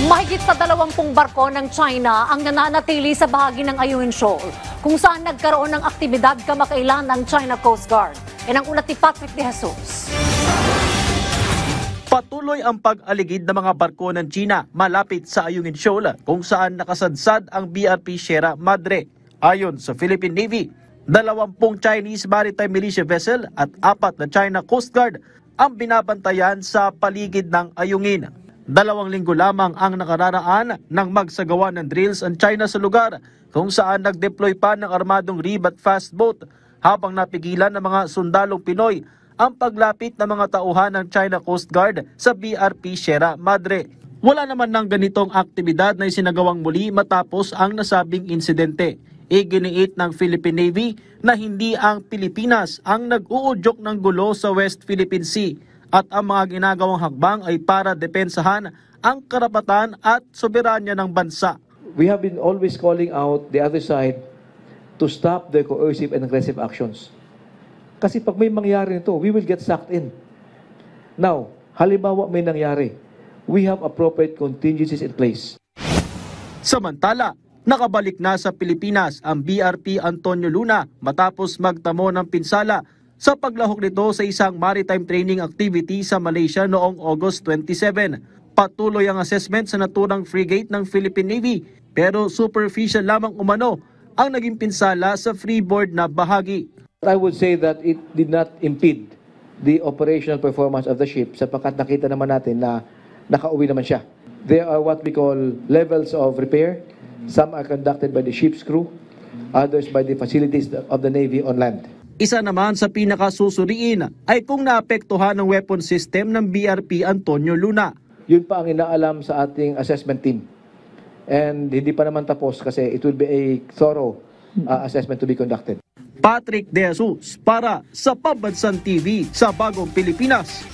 Mahigit sa 20 barko ng China ang nananatili sa bahagi ng Ayungin Shoal, kung saan nagkaroon ng aktibidad kamakailan ng China Coast Guard. Yan ang ulat ni Patrick De Jesus. Patuloy ang pag-aligid ng mga barko ng China malapit sa Ayungin Shoal, kung saan nakasadsad ang BRP Sierra Madre. Ayon sa Philippine Navy, 20 Chinese Maritime Militia vessel at 4 na China Coast Guard ang binabantayan sa paligid ng Ayungin. 2 linggo lamang ang nakararaan nang magsagawa ng drills ang China sa lugar, kung saan nag-deploy pa ng armadong RIB at fast boat, habang napigilan ng mga sundalong Pinoy ang paglapit ng mga tauhan ng China Coast Guard sa BRP Sierra Madre. Wala naman ng ganitong aktibidad na isinagawang muli matapos ang nasabing insidente. Iginiit ng Philippine Navy na hindi ang Pilipinas ang nag-uudyok ng gulo sa West Philippine Sea, at ang mga ginagawang hakbang ay para depensahan ang karapatan at soberanya ng bansa. We have been always calling out the other side to stop their coercive and aggressive actions. Kasi pag may mangyari nito, we will get sucked in. Now, halimbawa may nangyari, we have appropriate contingencies in place. Samantala, nakabalik na sa Pilipinas ang BRP Antonio Luna matapos magtamo ng pinsala sa paglahok nito sa isang maritime training activity sa Malaysia noong August 27. Patuloy ang assessment sa naturang frigate ng Philippine Navy, pero superficial lamang umano ang naging pinsala sa freeboard na bahagi. I would say that it did not impede the operational performance of the ship sapagkat nakita naman natin na nakauwi naman siya. There are what we call levels of repair. Some are conducted by the ship's crew, others by the facilities of the Navy on land. Isa naman sa pinakasusuriin ay kung naapektuhan ng weapon system ng BRP Antonio Luna. Yun pa ang inaalam sa ating assessment team. And hindi pa naman tapos kasi it will be a thorough assessment to be conducted. Patrick De Jesus para sa Pambansang TV sa Bagong Pilipinas.